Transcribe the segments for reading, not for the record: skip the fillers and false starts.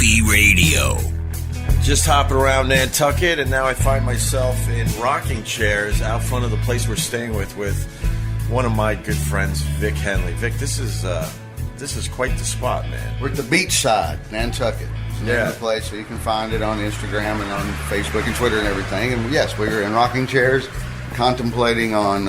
Opie Radio. Just hopping around Nantucket, and now I find myself in rocking chairs out front of the place we're staying with one of my good friends, Vic Henley. Vic, this is quite the spot, man. We're at the beach side, Nantucket. It's the name Yeah. of the place, so you can find it on Instagram and on Facebook and Twitter and everything. And yes, we're in rocking chairs, contemplating on.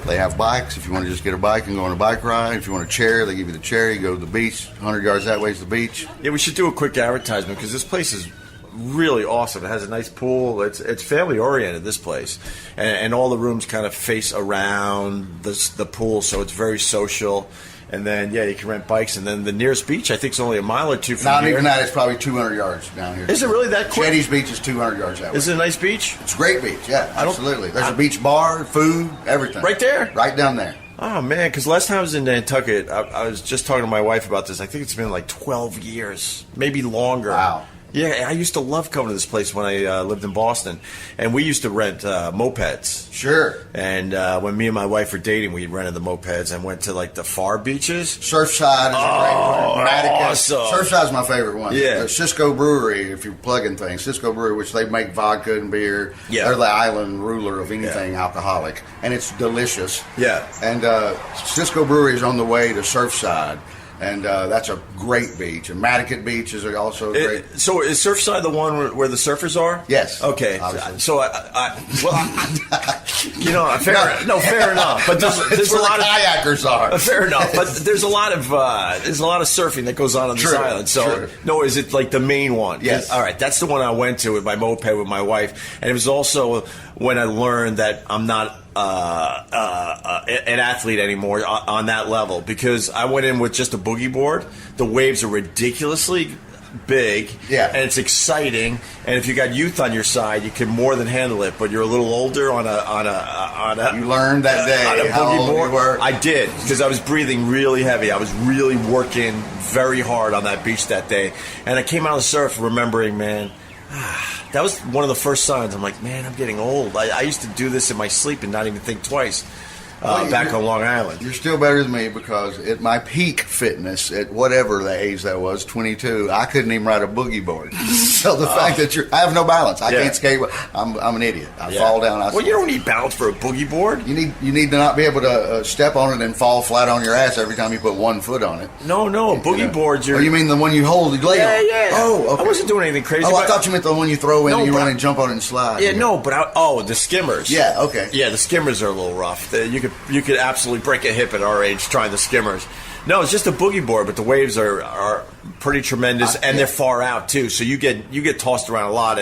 They have bikes. If you want to just get a bike and go on a bike ride, if you want a chair, they give you the chair. You go to the beach. 100 yards that way is the beach. Yeah, we should do a quick advertisement because this place is really awesome. It has a nice pool. It's family oriented, this place, and all the rooms kind of face around the pool, so it's very social. And then you can rent bikes, and then the nearest beach I think is only a mile or two from Not here. even that. It's probably 200 yards down here. Is it really that quick? Jetty's Beach is 200 yards that way. Is it a nice beach? It's a great beach. Yeah, absolutely. There's a beach bar, food, everything. Right there? Right down there. Oh, man, because last time I was in Nantucket, I was just talking to my wife about this. I think it's been like 12 years, maybe longer. Wow. Yeah, I used to love coming to this place when I lived in Boston. And we used to rent mopeds. Sure. And when me and my wife were dating, we rented the mopeds and went to, like, the far beaches. Surfside is a great one. Awesome. Surfside's my favorite one. Yeah. The Cisco Brewery, if you're plugging things. Cisco Brewery, which they make vodka and beer. Yeah. They're the island ruler of anything alcoholic. And it's delicious. Yeah. And Cisco Brewery is on the way to Surfside. And that's a great beach. And Nantucket Beach is also great. So is Surfside the one where the surfers are? Yes. Okay. Obviously. So fair enough. But there's where a lot the kayakers are. Fair enough. But there's a lot of surfing that goes on this True, island. So true. no, is it like the main one? Yes. All right. That's the one I went to with my moped with my wife, and it was also when I learned that I'm not an athlete anymore on that level, because I went in with just a boogie board. The waves are ridiculously big, and it's exciting. And if you got youth on your side, you can more than handle it. But you're a little older on a You learned that day on a how boogie old board. you were. I did, because I was breathing really heavy. I was really working very hard on that beach that day, and I came out of the surf remembering, man. That was one of the first signs. I'm like, man, I'm getting old. I used to do this in my sleep and not even think twice. Back on Long Island. You're still better than me, because at my peak fitness, at whatever the age that was, 22, I couldn't even ride a boogie board. So the fact that I have no balance. I can't skate. I'm an idiot. I fall down. Well, you don't need balance for a boogie board. You need to not be able to step on it and fall flat on your ass every time you put one foot on it. No, boogie boards. Oh, you mean the one you hold and lay on? Yeah. Oh, okay. I wasn't doing anything crazy. Oh, I thought you meant the one you throw in and you run and jump on it and slide. Yeah, no, but the skimmers. Yeah, okay. Yeah, the skimmers are a little rough. You could absolutely break a hip at our age trying the skimmers. No, it's just a boogie board, but the waves are pretty tremendous, and they're far out too. So you get tossed around a lot,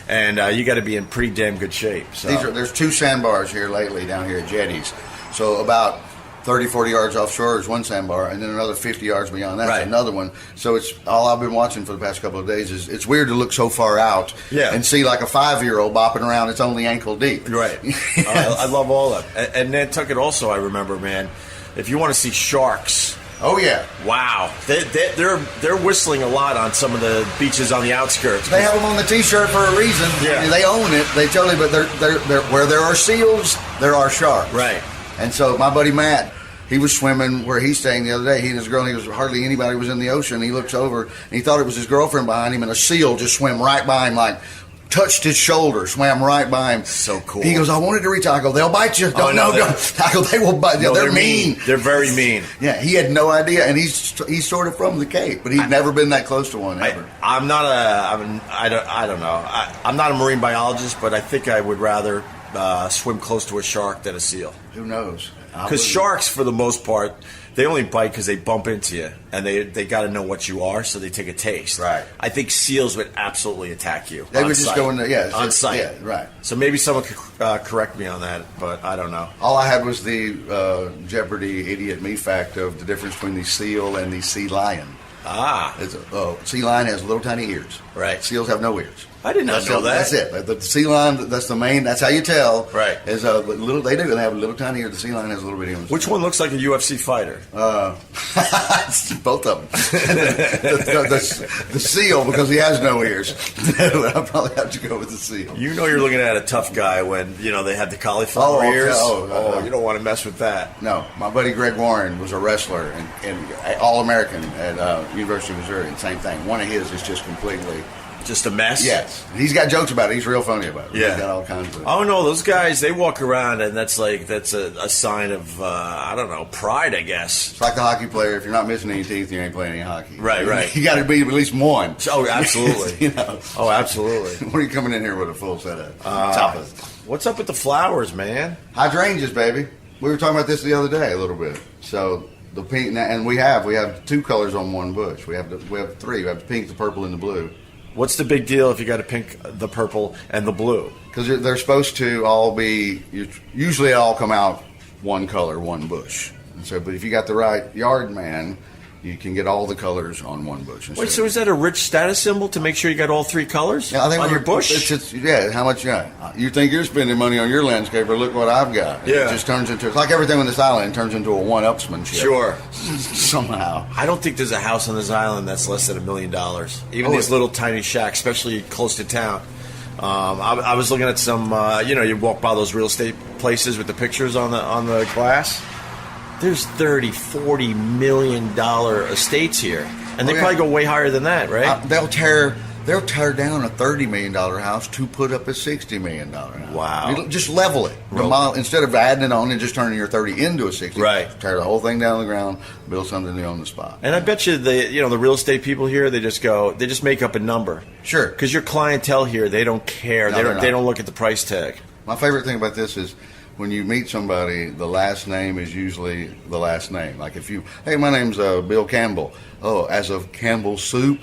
and you got to be in pretty damn good shape. So. There's two sandbars here lately down here at Jetty's. So about 30, 40 yards offshore is one sandbar, and then another 50 yards beyond that's another one. So it's all I've been watching for the past couple of days. Is it's weird to look so far out and see like a 5-year-old bopping around. It's only ankle deep. Right. I love all of it. And Nantucket also, I remember, man, if you want to see sharks. Oh yeah! Wow, they're whistling a lot on some of the beaches on the outskirts. They have them on the T-shirt for a reason. Yeah. They own it. They totally. But they're where there are seals, there are sharks. Right. And so my buddy Matt, he was swimming where he's staying the other day. He and his girl. He was hardly anybody was in the ocean. He looks over and he thought it was his girlfriend behind him, and a seal just swam right by him, like touched his shoulder, swam right by him. So cool. He goes, I wanted to reach out. I go, they'll bite you. Don't. I go, they will bite you. No, they're mean. They're very mean. Yeah, he had no idea, and he's sort of from the Cape, but he'd never been that close to one ever. I don't know. I'm not a marine biologist, but I think I would rather swim close to a shark than a seal. Who knows? Because sharks, for the most part, they only bite because they bump into you, and they got to know what you are, so they take a taste. Right. I think seals would absolutely attack you. They would just go in there, on site. Yeah, right. So maybe someone could correct me on that, but I don't know. All I had was the Jeopardy idiot me fact of the difference between the seal and the sea lion. Ah. Sea lion has little tiny ears. Right. Seals have no ears. I did not know that. That's it. The sea line, that's the main, that's how you tell. Right. Is little, they have a little tiny ear. The sea lion has a little bitty on. Which one looks like a UFC fighter? Both of them. the seal, because he has no ears. I'll probably have to go with the seal. You know you're looking at a tough guy when, they had the cauliflower ears. You don't want to mess with that. No. My buddy Greg Warren was a wrestler and All-American at University of Missouri, and same thing. One of his is just completely... Just a mess? Yes. He's got jokes about it. He's real funny about it. Yeah. He's got all kinds of... Oh, no, those guys, they walk around, and that's a sign of, I don't know, pride, I guess. It's like the hockey player. If you're not missing any teeth, you ain't playing any hockey. Right. You got to be at least one. Oh, absolutely. Oh, absolutely. When are you coming in here with a full set of toppers? What's up with the flowers, man? Hydrangeas, baby. We were talking about this the other day a little bit. So the pink, and we have two colors on one bush. We have three. We have the pink, the purple, and the blue. What's the big deal if you got to pink, the purple, and the blue? Because they're supposed to all be, usually all come out one color, one bush. And so, but if you got the right yard man, you can get all the colors on one bush. Wait, so is that a rich status symbol to make sure you got all three colors on your bush? How much you got? You think you're spending money on your landscaper, look what I've got. Yeah. It just turns into, it's like everything on this island turns into a one-upsmanship. Sure. Somehow. I don't think there's a house on this island that's less than $1 million. Even these little tiny shacks, especially close to town. I was looking at some, you walk by those real estate places with the pictures on the glass. There's $30-40 million estates here, and they probably go way higher than that, right? They'll tear down a $30 million house to put up a $60 million house. Wow! Just level it. Instead of adding it on and just turning your 30 into a 60, right? Tear the whole thing down to the ground, build something new on the spot. And I bet you the real estate people here, they just make up a number. Sure. Because your clientele here, they don't care. They don't look at the price tag. My favorite thing about this is, when you meet somebody, the last name is usually the last name. Like hey, my name's Bill Campbell. Oh, as of Campbell's Soup.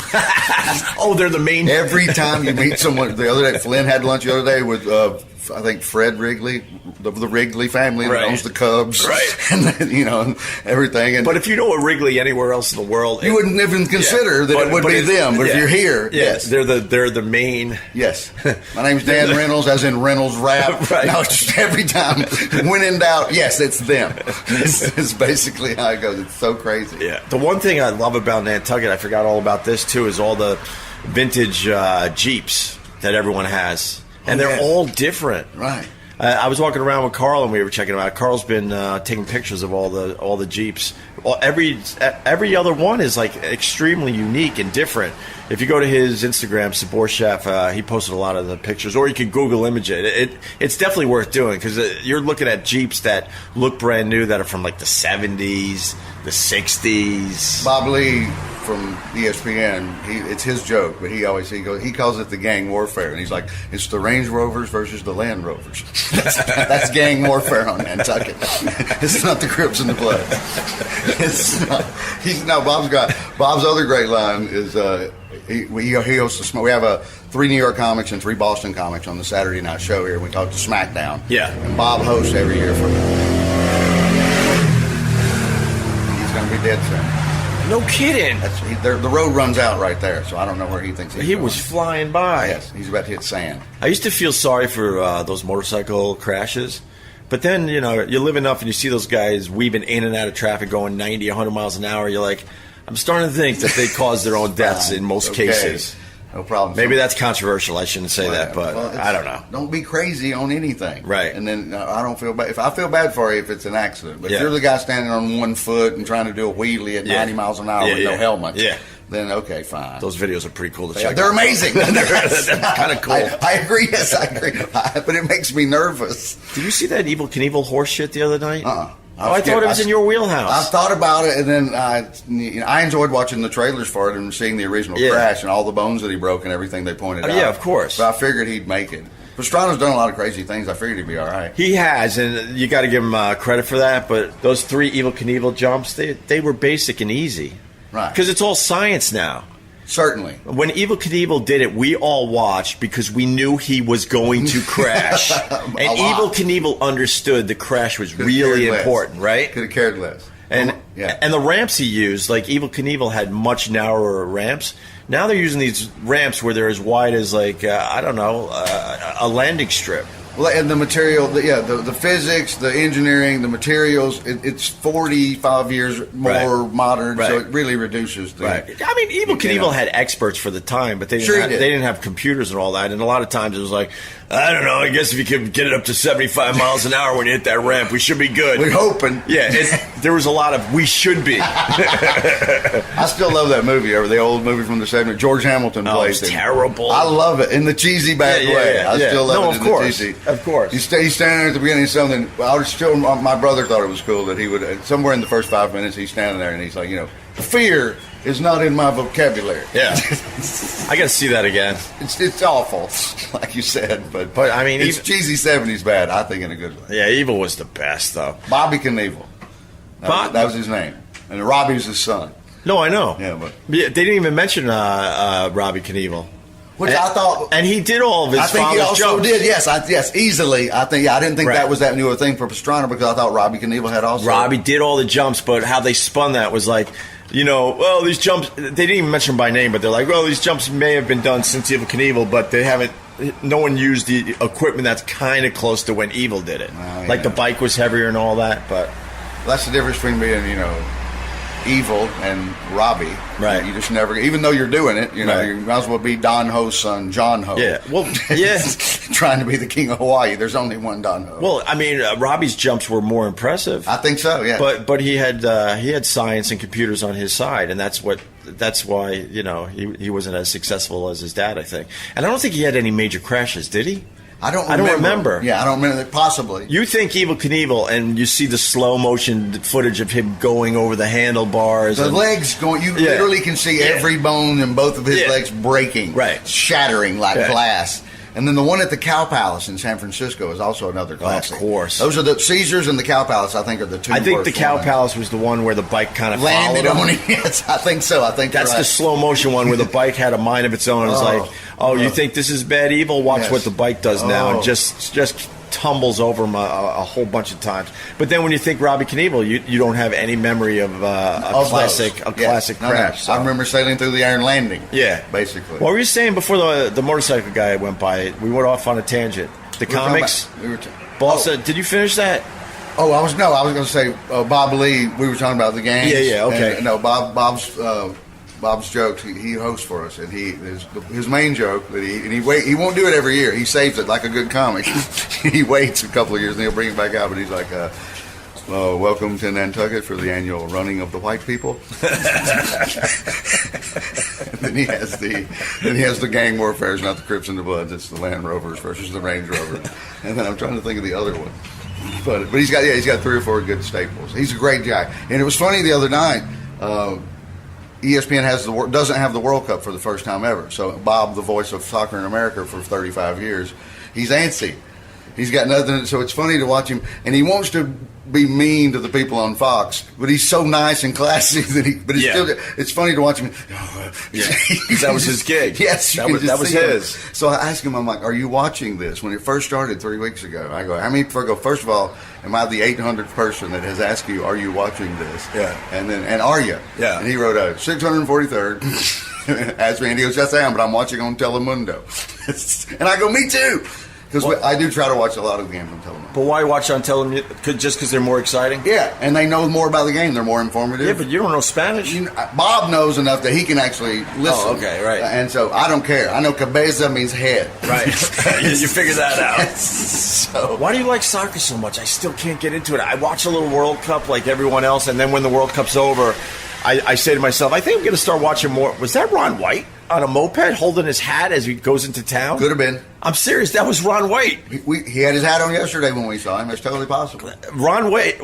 Oh, they're the main. Every time you meet someone, the other day, Flynn had lunch the other day with, I think, Fred Wrigley, the Wrigley family that owns the Cubs. Right. And everything. But if you know a Wrigley anywhere else in the world, you wouldn't even consider that it would be them. But if you're here, yes. They're the main. Yes. My name's Dan Reynolds, as in Reynolds Rap. Right. No, it's just every time, when in doubt, yes, it's them. It's basically how it goes. It's so crazy. Yeah. The one thing I love about Nantucket, I forgot all about this too, is all the vintage Jeeps that everyone has. And they're all different. Right. I was walking around with Carl and we were checking them out. Carl's been taking pictures of all the Jeeps. Every other one is like extremely unique and different. If you go to his Instagram, Sabor Chef, he posted a lot of the pictures, or you can Google image it. It's definitely worth doing because you're looking at Jeeps that look brand new that are from like the 70s, the 60s. Bob Lee from ESPN, it's his joke, but he calls it the gang warfare, and he's like, it's the Range Rovers versus the Land Rovers. That's gang warfare on Nantucket. It's not the Crips and the Bloods. It's not. Bob's other great line is he hosts we have 3 New York comics and 3 Boston comics on the Saturday night show here. We call it the SmackDown. Yeah, and Bob hosts every year for them. He's going to be dead soon. No kidding. The road runs out right there, so I don't know where he thinks he was flying by. Yes, he's about to hit sand. I used to feel sorry for those motorcycle crashes, but then you live enough and you see those guys weaving in and out of traffic, going 90, 100 miles an hour. You're like, I'm starting to think that they cause their own deaths in most cases. No problem. Maybe that's controversial. I shouldn't say that, but I don't know. Don't be crazy on anything. Right. And then I don't feel bad. If I feel bad for you if it's an accident, but if you're the guy standing on one foot and trying to do a wheelie at 90 miles an hour with no helmet, then okay, fine. Those videos are pretty cool to check out. They're amazing. They're kind of cool. I agree. Yes, I agree. But it makes me nervous. Did you see that Evel Knievel horse shit the other night? I thought it was in your wheelhouse. I thought about it, and then I enjoyed watching the trailers for it and seeing the original crash and all the bones that he broke and everything they pointed out. Yeah, of course. But I figured he'd make it. Pastrana's done a lot of crazy things. I figured he'd be all right. He has, and you got to give him credit for that. But those 3 Evel Knievel jumps, they were basic and easy. Right. Because it's all science now. Certainly. When Evel Knievel did it, we all watched because we knew he was going to crash. And Evel Knievel understood the crash was really important, right? Could have cared less. And the ramps he used, like Evel Knievel had much narrower ramps Now they're using these ramps where they're as wide as like I don't know, a landing strip. Well, and the material, the physics, the engineering, the materials, it's 45 years more modern, so it really reduces the... Right. I mean, Evel Knievel had experts for the time, but they didn't have computers and all that, and a lot of times it was like, I don't know, I guess if you could get it up to 75 miles an hour when you hit that ramp, we should be good. We're hoping. Yeah, there was a lot of, we should be. I still love that movie, the old movie from the 70s. George Hamilton plays it. Terrible. I love it, in the cheesy bad way. I still love it in the cheesy. Of course. He's standing there at the beginning of something. My brother thought it was cool that he would, somewhere in the first 5 minutes, he's standing there and he's like, fear is not in my vocabulary. Yeah. I got to see that again. It's awful, like you said, but I mean, it's cheesy 70s bad, I think, in a good way. Yeah, Evel was the best, though. Bobby Knievel. That was his name. And Robbie was his son. No, I know. Yeah, but they didn't even mention Robbie Knievel. Which I thought, and he did all of his. I think he also jumps. did. Yes, easily. I think. I didn't think that was that new a thing for Pastrana because I thought Robbie Knievel had also. Robbie did all the jumps, but how they spun that was like, well, these jumps. They didn't even mention by name, but they're like, well, these jumps may have been done since Evel Knievel, but they haven't. No one used the equipment that's kind of close to when Evel did it. Like the bike was heavier and all that, but that's the difference between being, Evil and Robbie. Right. You just never, even though you're doing it, you might as well be Don Ho's son, John Ho. Yeah. Well, yeah. Trying to be the king of Hawaii. There's only one Don Ho. Well, I mean, Robbie's jumps were more impressive. I think so. Yeah. But he had science and computers on his side, and that's why he wasn't as successful as his dad, I think. And I don't think he had any major crashes, did he? I don't remember. Yeah, I don't remember that. Possibly. You think Evel Knievel, and you see the slow motion footage of him going over the handlebars. The legs going, you literally can see every bone in both of his legs breaking. Right. Shattering like glass. And then the one at the Cow Palace in San Francisco is also another classic. Of course. Those are the Caesars and the Cow Palace, I think, are the two I think the Cow ones. Palace was the one where the bike kind of landed on him. Yes, I think so. I think that's the slow motion one where the bike had a mind of its own. It's like, you think this is bad Evel? Watch what the bike does now, and just tumbles over him a whole bunch of times. But then when you think Robbie Knievel, you don't have any memory of a classic crash. So. I remember sailing through the Iron Landing. Yeah, basically. What were you saying before the motorcycle guy went by? We went off on a tangent. The comics. Did you finish that? Oh, I was going to say Bob Lee. We were talking about the games. Yeah. Okay. And, no, Bob's jokes. He hosts for us, and his main joke that he won't do it every year. He saves it like a good comic. He waits a couple of years and he'll bring it back out. But he's like, "Welcome to Nantucket for the annual running of the white people." And then he has the gang warfare. It's not the Crips and the Bloods. It's the Land Rovers versus the Range Rover. And then I'm trying to think of the other one. But he's got 3 or 4 good staples. He's a great guy. And it was funny the other night. ESPN doesn't have the World Cup for the first time ever. So Bob, the voice of soccer in America for 35 years, he's antsy. He's got nothing. So it's funny to watch him, and he wants to be mean to the people on Fox, but he's so nice and classy that it's funny to watch him. Because that was his gig. Yes, that was his. So I asked him, I'm like, "Are you watching this?" When it first started 3 weeks ago, I go, "How many?" First of all, am I the 800th person that has asked you, "Are you watching this?" Yeah. And are you? Yeah. And he wrote out 643rd. Asked me, and he goes, "Yes, I am, but I'm watching on Telemundo." And I go, "Me too." Because I do try to watch a lot of the games on Telemundo. But why watch on Telemundo? Just because they're more exciting? Yeah, and they know more about the game. They're more informative. Yeah, but you don't know Spanish. Bob knows enough that he can actually listen. Oh, okay, right. And so I don't care. I know cabeza means head. Right. You figure that out. So why do you like soccer so much? I still can't get into it. I watch a little World Cup like everyone else, and then when the World Cup's over, I say to myself, I think I'm going to start watching more. Was that Ron White on a moped holding his hat as he goes into town? Could have been. I'm serious. That was Ron White. He had his hat on yesterday when we saw him. It's totally possible. Ron White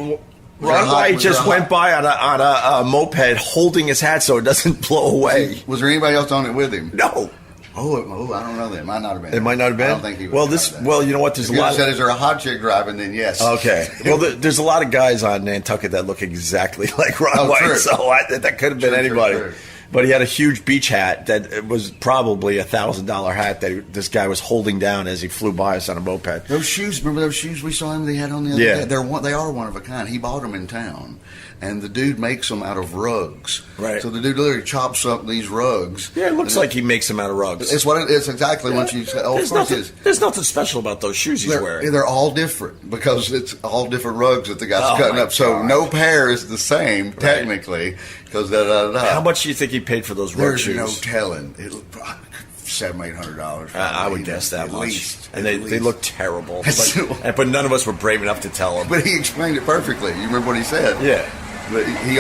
just went by on a moped holding his hat so it doesn't blow away. Was there anybody else on it with him? No. Oh, I don't know that. It might not have been. It might not have been? I don't think he was. Well, you know what? There's a lot. Said, is there a hot chick driving? Then yes. Okay. Well, there's a lot of guys on Nantucket that look exactly like Ron White, true. so that could have been anybody. True. But he had a huge beach hat that was probably $1,000 hat that this guy was holding down as he flew by us on a moped. Those shoes, remember those shoes we saw him they had on the other day? They are one of a kind. He bought them in town. And the dude makes them out of rugs. Right. So the dude literally chops up these rugs. Yeah, it looks like he makes them out of rugs. It's what it's exactly what you say. Oh, there's nothing special about those shoes he's wearing. They're all different because it's all different rugs that the guy's cutting up. So no pair is the same technically. Because How much do you think he paid for those rug shoes? There's no telling. $700-800. I would guess that at much. Least. And they look terrible. But none of us were brave enough to tell him. But he explained it perfectly. You remember what he said? Yeah. But he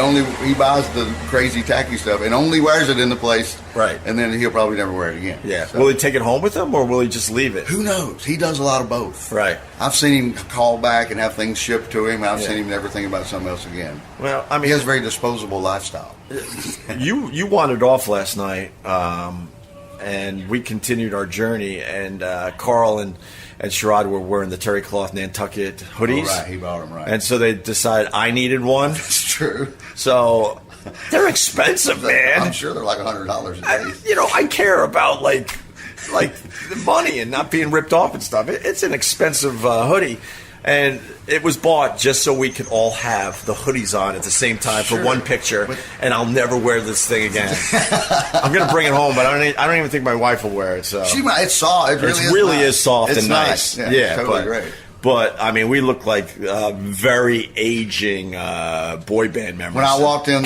buys the crazy tacky stuff and only wears it in the place. Right. And then he'll probably never wear it again. Yeah. So. Will he take it home with him or will he just leave it? Who knows? He does a lot of both. Right. I've seen him call back and have things shipped to him. I've seen him never think about something else again. Well, I mean, he has a very disposable lifestyle. You wandered off last night, and we continued our journey, and Carl and Sherrod were wearing the terry cloth Nantucket hoodies. Oh, right, he bought them, right. And so they decided I needed one. That's true. So they're expensive, man. I'm sure they're like $100 a day. I care about like the money and not being ripped off and stuff. It's an expensive hoodie. And it was bought just so we could all have the hoodies on at the same time for one picture. And I'll never wear this thing again. I'm gonna bring it home, but I don't even think my wife will wear it. So she might. It's soft. It really is soft it's and nice. Yeah, totally great. But I mean, we look like very aging boy band members. When I walked in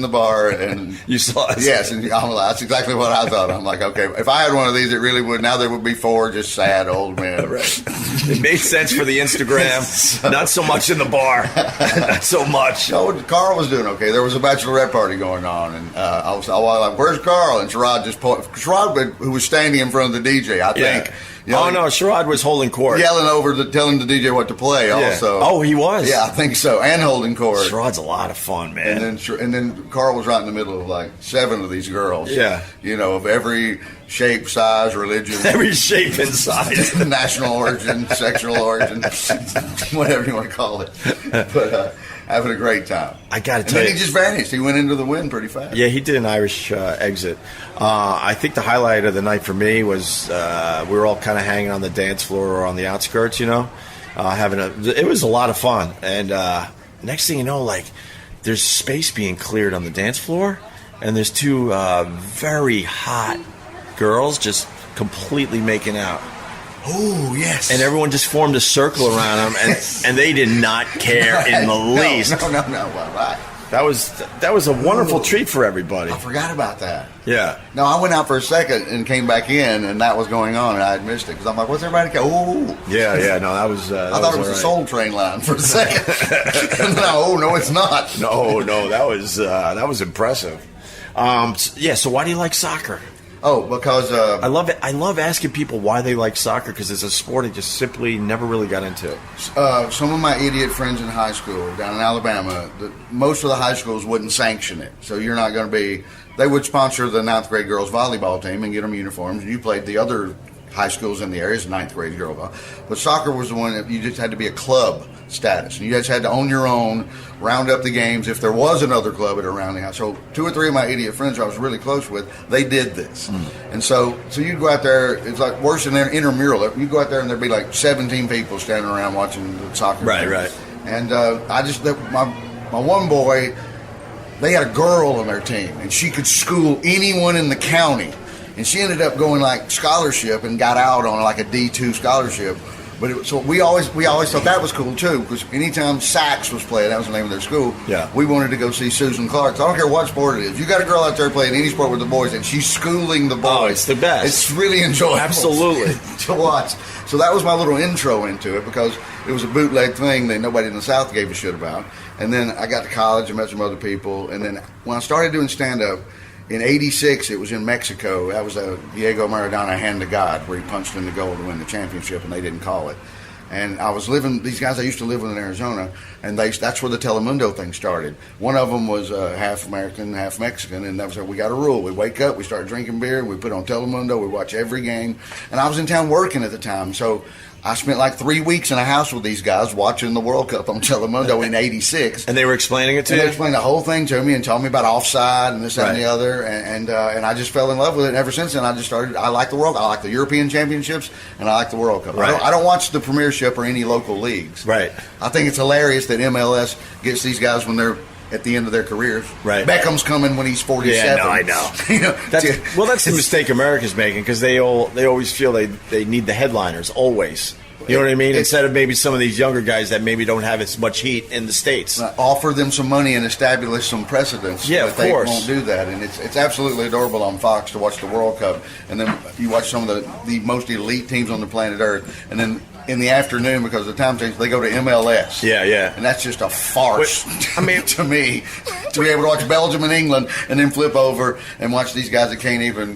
the bar and you saw us, yes, and that's exactly what I thought. I'm like, okay, if I had one of these, it really would. Now there would be 4 just sad old men. Right. It made sense for the Instagram, not so much in the bar, not so much. No, Carl was doing okay. There was a bachelorette party going on, and I was like, "Where's Carl?" And Sherrod Sherrod, who was standing in front of the DJ, I think. Oh no, Sherrod was holding court, yelling over, telling the DJ what to play. Also, oh, he was. Yeah, I think so, and holding court. Sherrod's a lot of fun, man. And then Carl was right in the middle of like 7 of these girls. Yeah, of every shape, size, religion, every shape and size, national origin, sexual origin, whatever you want to call it. But having a great time. I got to tell you, and then he just vanished. He went into the wind pretty fast. Yeah, he did an Irish exit. I think the highlight of the night for me was we were all kind of hanging on the dance floor or on the outskirts, it was a lot of fun. And next thing you know, like, there's space being cleared on the dance floor, and there's 2 very hot girls just completely making out. Oh, yes. And everyone just formed a circle around them, and they did not care in the least. No. Right. That was a wonderful treat for everybody. I forgot about that. Yeah. No, I went out for a second and came back in, and that was going on, and I had missed it because I'm like, "What's everybody?" Oh. Yeah. No, that was. I thought it was a Soul Train line for a second. No, it's not. No, that was impressive. So why do you like soccer? Oh, because I love it. I love asking people why they like soccer because it's a sport I just simply never really got into. Some of my idiot friends in high school down in Alabama, most of the high schools wouldn't sanction it. So you're not going to be. They would sponsor the 9th grade girls volleyball team and get them uniforms. You played the other high schools in the area, 9th grade girl volleyball. But soccer was the one that you just had to be a club status. And you just had to own your own, round up the games if there was another club at around the house. So 2 or 3 of my idiot friends who I was really close with, they did this. And so you'd go out there, it's like worse than an intramural. You'd go out there and there'd be like 17 people standing around watching the soccer game. Right. And my one boy, they had a girl on their team, and she could school anyone in the county. And she ended up going like scholarship and got out on like a D2 scholarship. But so we always thought that was cool too, because anytime Sachs was playing, that was the name of their school. Yeah. We wanted to go see Susan Clark. So I don't care what sport it is. You got a girl out there playing any sport with the boys, and she's schooling the boys. Oh, it's the best. It's really enjoyable. Absolutely. To watch. So that was my little intro into it, because it was a bootleg thing that nobody in the South gave a shit about. And then I got to college and met some other people. And then when I started doing stand-up, in '86, it was in Mexico. That was a Diego Maradona hand to God, where he punched in the goal to win the championship, and they didn't call it. And I was living, these guys I used to live with in Arizona, and that's where the Telemundo thing started. One of them was half American, half Mexican, and that was we got a rule. We wake up, we start drinking beer, we put on Telemundo, we watch every game. And I was in town working at the time, so I spent like 3 weeks in a house with these guys watching the World Cup on Telemundo in '86. And they were explaining it to you? They explained the whole thing to me and told me about offside and this, that, and the other. And I just fell in love with it. And ever since then, I like the World Cup. I like the European Championships, and I like the World Cup. Right. I don't watch the Premiership or any local leagues. Right. I think it's hilarious that MLS gets these guys when they're at the end of their careers. Right. Beckham's coming when he's 47. Yeah, no, I know. You know, that's the mistake America's making, because they always feel they need the headliners, always. You know what I mean? Instead of maybe some of these younger guys that maybe don't have as much heat in the States. Offer them some money and establish some precedents. Yeah, but of they course. won't do that. And it's absolutely adorable on Fox to watch the World Cup. And then you watch some of the most elite teams on the planet Earth. And then in the afternoon, because of the time change, they go to MLS. Yeah, yeah. And that's just a farce. I mean, to me, to be able to watch Belgium and England and then flip over and watch these guys that can't even,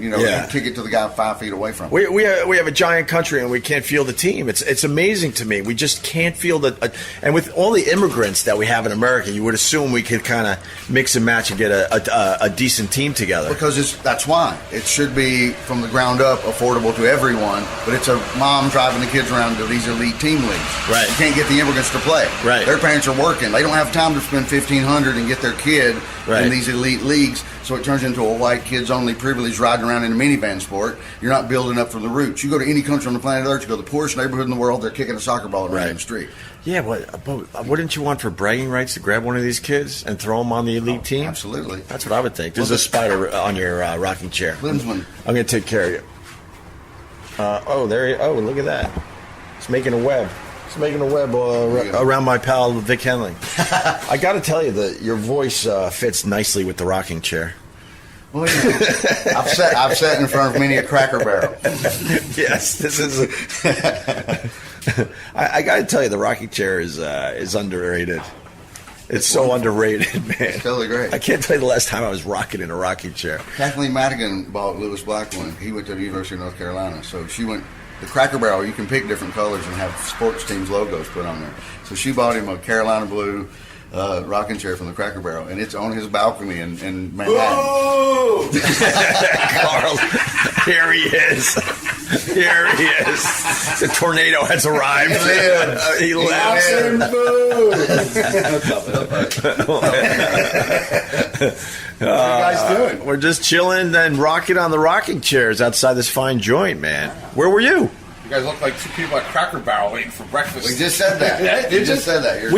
kick it to the guy 5 feet away from them. We have a giant country and we can't feel the team. It's amazing to me. We just can't feel the. And with all the immigrants that we have in America, you would assume we could kind of mix and match and get a decent team together. Because that's why it should be from the ground up affordable to everyone. But it's a mom driving the kids around to these elite team leagues. Right. You can't get the immigrants to play. Right. Their parents are working. They don't have time to spend $1,500 and get their kid in these elite leagues. So it turns into a white kids only privilege riding around in a minivan sport. You're not building up from the roots. You go to any country on the planet Earth, you go to the poorest neighborhood in the world, they're kicking a soccer ball around the street. Yeah, but wouldn't you want for bragging rights to grab one of these kids and throw them on the elite team? Absolutely. That's what I would think. There's a spider on your rocking chair. Klinsmann. I'm going to take care of you. Look at that. It's making a web. It's making a web around my pal Vic Henley. I got to tell you that your voice fits nicely with the rocking chair. Well, yeah. I've sat in front of many a Cracker Barrel. Yes, this is. I got to tell you, the rocking chair is underrated. It's so underrated, man. It's totally great. I can't tell you the last time I was rocking in a rocking chair. Kathleen Madigan bought Lewis Black one. He went to the University of North Carolina, so she went. The Cracker Barrel, you can pick different colors and have sports teams' logos put on there. So she bought him a Carolina blue rocking chair from the Cracker Barrel, and it's on his balcony in Manhattan. Whoa! Carl, here he is. Here he is. The tornado has arrived. He lives. What are you guys doing? We're just chilling and rocking on the rocking chairs outside this fine joint, man. Where were you? You guys look like two people at Cracker Barrel waiting for breakfast. We just said that. You just said that.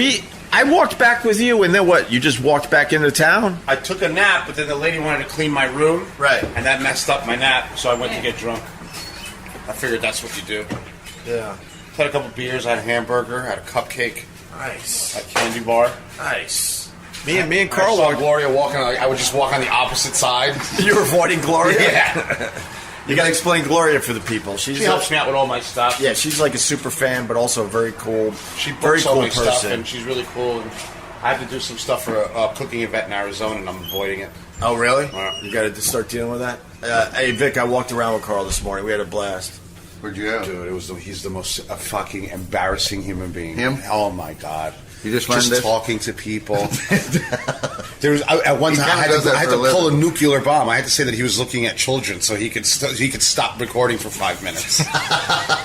I walked back with you, and then what? You just walked back into town? I took a nap, but then the lady wanted to clean my room. Right. And that messed up my nap, so I went to get drunk. I figured that's what you do. Yeah. Had a couple beers, I had a hamburger, had a cupcake. Nice. A candy bar. Nice. Me and Carl I saw walked. Gloria walking. I would just walk on the opposite side. You were avoiding Gloria? Yeah. You got to explain Gloria for the people. She helps me out with all my stuff. Yeah, she's like a super fan, but also a very cool, She very books all cool my stuff, person. and she's really cool. And I have to do some stuff for a cooking event in Arizona, and I'm avoiding it. Oh, really? Yeah. You got to start dealing with that? Hey, Vic, I walked around with Carl this morning. We had a blast. Where'd you go? Dude, he's the most fucking embarrassing human being. Him? Oh my god. You just learned this? Talking to people. There was at one He time I kinda had does to, that I had for to a pull a living. nuclear bomb. I had to say that he was looking at children so he could stop recording for 5 minutes.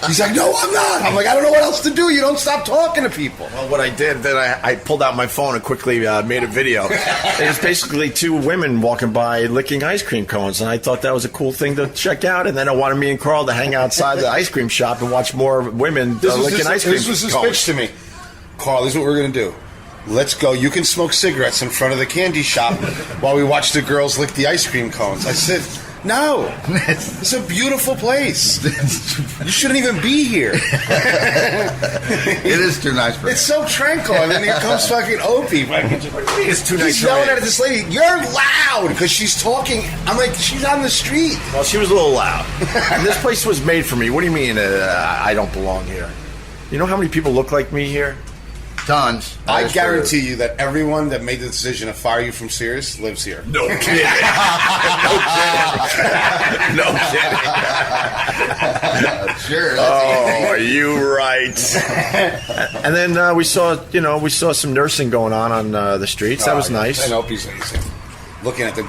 He's like, "No, I'm not." I'm like, "I don't know what else to do. You don't stop talking to people." Well, what I did, then I pulled out my phone and quickly made a video. It was basically two women walking by licking ice cream cones, and I thought that was a cool thing to check out. And then I wanted me and Carl to hang outside the ice cream shop and watch more women licking ice cream This was his cones. pitch to me. Carl, this is what we're going to do. Let's go. You can smoke cigarettes in front of the candy shop while we watch the girls lick the ice cream cones. I said, no. It's a beautiful place. You shouldn't even be here. It is too nice for It's so tranquil. And then here comes fucking Opie. It's too nice He's for yelling me. at this lady, "You're loud," because she's talking. I'm like, she's on the street. Well, she was a little loud. This place was made for me. What do you mean I don't belong here? You know how many people look like me here? Tons. I guarantee you that everyone that made the decision to fire you from Sirius lives here. No kidding. No kidding. Sure. Oh, you right. And then we saw some nursing going on the streets. That was nice. And Opie's amazing. looking at the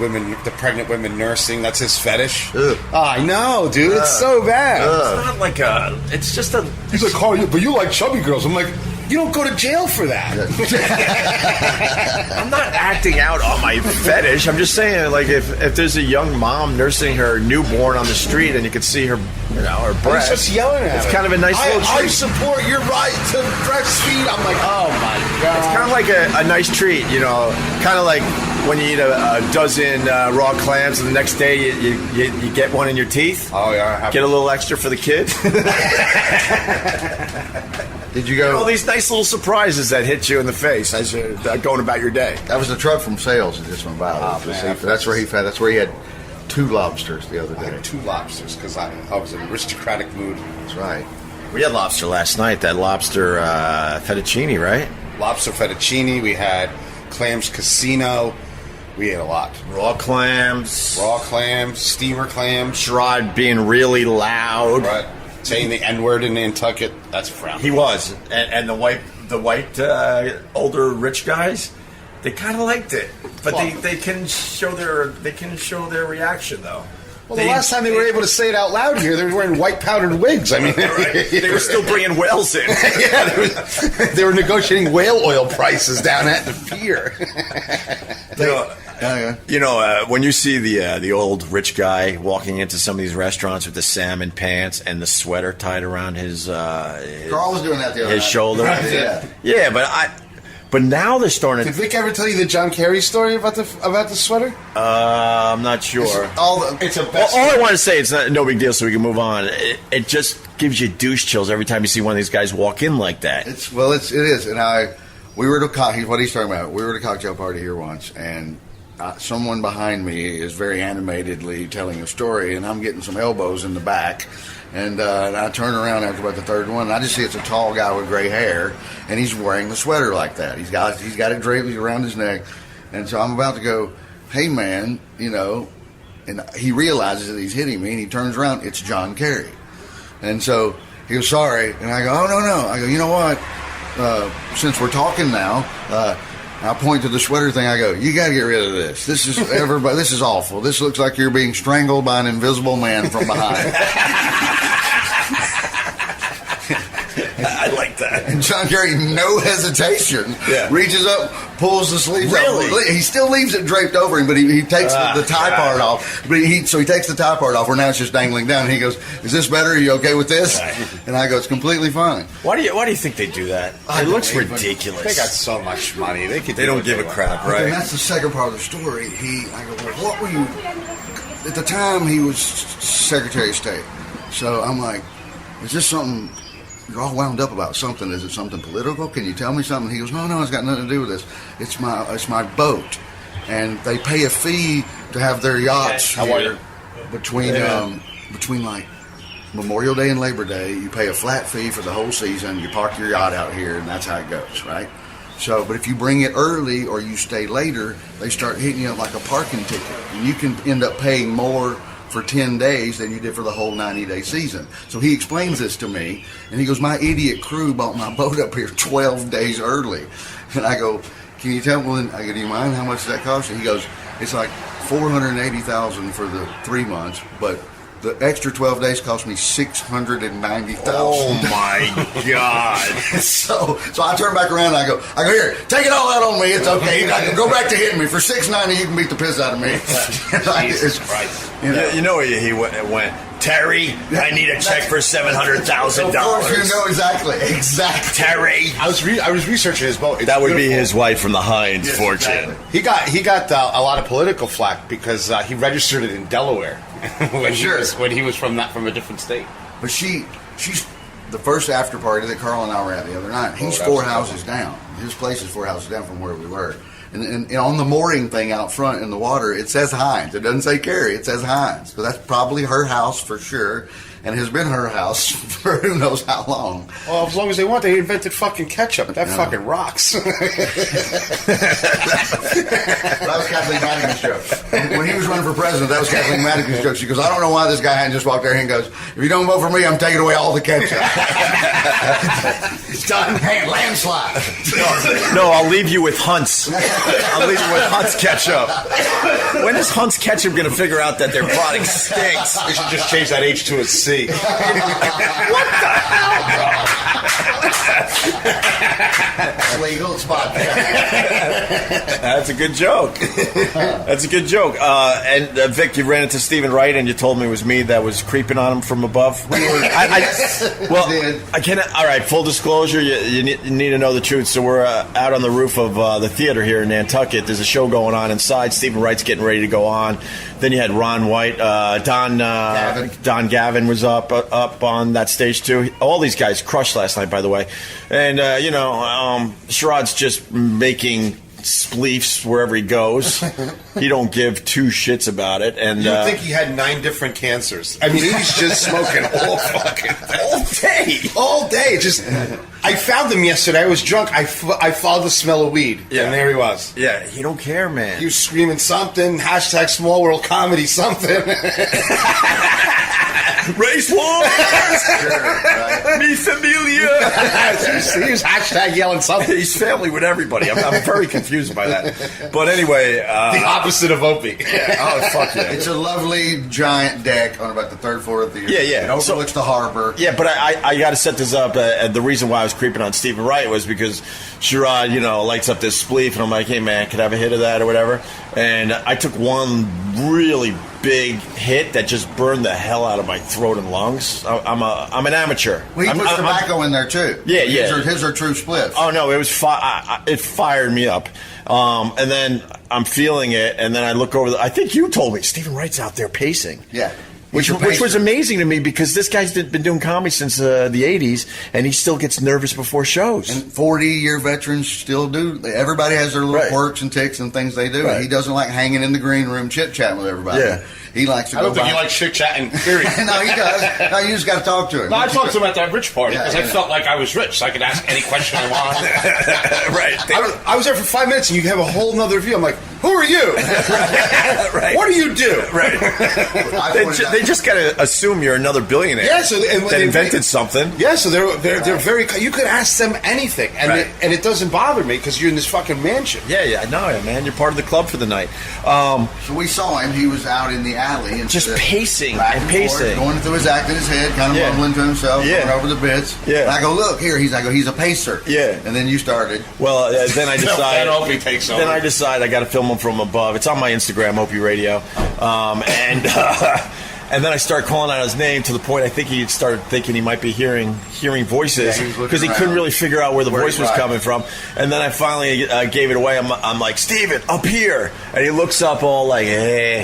pregnant women nursing. That's his fetish. Ugh. Oh, I know, dude. It's so bad. It's not like it's just a. He's like, Carl, but you like chubby girls. I'm like, you don't go to jail for that. I'm not acting out on my fetish. I'm just saying, like, if there's a young mom nursing her newborn on the street and you can see her, her breast. He's just yelling at It's her. kind of a nice little treat. I support your right to breastfeed. I'm like, oh my god. It's kind of like a nice treat, kind of like when you eat a dozen raw clams and the next day you get one in your teeth. Oh yeah. Get a little extra for the kid. Did you go? All these nice little surprises that hit you in the face as you're going about your day. That was the truck from sales that just went by. Oh, man. That's where he had 2 lobsters the other I day. had 2 lobsters because I was in an aristocratic mood. That's right. We had lobster last night. That lobster fettuccine, right? Lobster fettuccine. We had clams casino. We ate a lot. Raw clams, steamer clams. Sherrod being really loud. Right. Saying the N-word in Nantucket. That's frowned. He was, and the white older rich guys, they kind of liked it, but they can show their reaction though. Well, the last time they were able to say it out loud here, they were wearing white powdered wigs. I mean, they were still bringing whales in. Yeah, they were negotiating whale oil prices down at the pier. When you see the old rich guy walking into some of these restaurants with the salmon pants and the sweater tied around his Carl was doing that the other night. shoulder. Right, yeah, but now they're starting Did Vic ever tell you the John Kerry story about the sweater? I'm not sure. It's a best. All I want to say, it's no big deal, so we can move on. It just gives you douche chills every time you see one of these guys walk in like that. It is, and we were at what he's talking about. We were at a cocktail party here once, and someone behind me is very animatedly telling a story, and I'm getting some elbows in the back. And I turn around after about the third one, and I just see it's a tall guy with gray hair, and he's wearing the sweater like that. He's got it draped around his neck, and so I'm about to go, hey man, and he realizes that he's hitting me, and he turns around, it's John Kerry, and so he goes, sorry, and I go, oh no, I go, you know what? Since we're talking now. I point to the sweater thing. I go, you got to get rid of this. This is everybody. This is awful. This looks like you're being strangled by an invisible man from behind. I like that. And John Kerry, no hesitation, reaches up, pulls the sleeve up. He still leaves it draped over him, but he takes the tie part off. But he takes the tie part off, where now it's just dangling down. And he goes, "Is this better? Are you okay with this?" And I go, "It's completely fine." Why do you think they do that? It looks ridiculous. They got so much money. They don't give a crap, right? And that's the second part of the story. I go, "Well, what were you?" At the time, he was Secretary of State. So I'm like, "Is this something?" You're all wound up about something. Is it something political? Can you tell me something? He goes, no, it's got nothing to do with this. It's my boat, and they pay a fee to have their yachts here between like Memorial Day and Labor Day. You pay a flat fee for the whole season. You park your yacht out here, and that's how it goes, right? So, but if you bring it early or you stay later, they start hitting you up like a parking ticket, and you can end up paying more for 10 days than you did for the whole 90-day season. So he explains this to me, and he goes, my idiot crew bought my boat up here 12 days early. And I go, can you tell me? I go, do you mind? How much does that cost you? He goes, it's like $480,000 for the 3 months, but the extra 12 days cost me $690,000. Oh my God! so I turn back around and I go, here, take it all out on me. It's okay. I can go back to hitting me for $690. You can beat the piss out of me. Jesus Christ! You know he went. Terry, I need a check for $700,000. Of course, you know exactly. Terry, I was researching his boat. That would be his wife from the Heinz fortune. Exactly. He got a lot of political flack because he registered it in Delaware when he was from a different state. But she's the first after party that Carl and I were at the other night. He's 4 houses down. His place is 4 houses down from where we were. And on the mooring thing out front in the water, it says Heinz. It doesn't say Kerry. It says Heinz. So that's probably her house for sure, and has been her house for who knows how long. Well, as long as they want, they invented fucking ketchup. That fucking rocks. That was Kathleen Madigan's joke. When he was running for president, that was Kathleen Madigan's joke. She goes, I don't know why this guy hadn't just walked there and goes, if you don't vote for me, I'm taking away all the ketchup. It's done. Hey, landslide. No, I'll leave you with Hunts. I'm leaving with Hunt's Ketchup. When is Hunt's Ketchup going to figure out that their product stinks? They should just change that H to a C. What the hell, bro? Legal spot there. That's a good joke. That's a good joke. And Vic, you ran into Stephen Wright, and you told me it was me that was creeping on him from above. All right. Full disclosure, you need to know the truth. So we're out on the roof of the theater here in Nantucket. There's a show going on inside. Stephen Wright's getting ready to go on. Then you had Ron White, Don Gavin was up on that stage too. All these guys crushed last night, by the way. And Sherrod's just making spleefs wherever he goes. He don't give two shits about it. And you'd think he had 9 different cancers. I mean, he's just smoking all day. Just, I found him yesterday. I was drunk. I followed the smell of weed, and there he was. Yeah, he don't care, man. He was screaming something. # small world comedy something. Race war! Sure, right. Mi familia! He was # yelling something. He's family with everybody. I'm very confused by that. But anyway... the opposite of Opie. Oh, fuck yeah. It's a lovely giant deck on about the 3rd floor of the theater. Yeah. It overlooks the harbor. Yeah, but I got to set this up. And the reason why I was creeping on Stephen Wright was because Sherrod, lights up this spleef, and I'm like, hey, man, could I have a hit of that or whatever? And I took one really big hit that just burned the hell out of my throat and lungs. I'm an amateur. Well, he puts tobacco in there too. Yeah. His are true spliffs. Oh no, it was it fired me up. And then I'm feeling it, and then I look over. I think you told me Stephen Wright's out there pacing. Yeah. Which was amazing to me because this guy's been doing comedy since the 80s, and he still gets nervous before shows. And 40-year veterans still do. Everybody has their little quirks and ticks and things they do. Right. He doesn't like hanging in the green room chit-chatting with everybody. Yeah. He likes to I don't think he likes chit-chatting, period. No, he does. No, you just got to talk to him. No, I talked to him at that rich party because I felt like I was rich, so I could ask any question I want. Right. I was there for 5 minutes, and you have a whole nother view. I'm like, who are you? Right. What do you do? Right. They just got to assume you're another billionaire. Yeah, so that invented something. Yeah, so they're very. You could ask them anything, and it doesn't bother me because you're in this fucking mansion. Yeah, I know, man. You're part of the club for the night. So we saw him. He was out in the alley and just pacing and pacing, going through his act in his head, kind of mumbling to himself, going over the bits. Yeah. And I go, look here. He's a pacer. Yeah. And then you started. Well, then I decided. Opie takes over. Then I decide I got to film him from above. It's on my Instagram, Opie Radio, and then I start calling out his name to the point I think he started thinking he might be hearing voices because he couldn't really figure out where the voice was coming from. And then I finally gave it away. I'm like, Steven, up here. And he looks up all like, hey.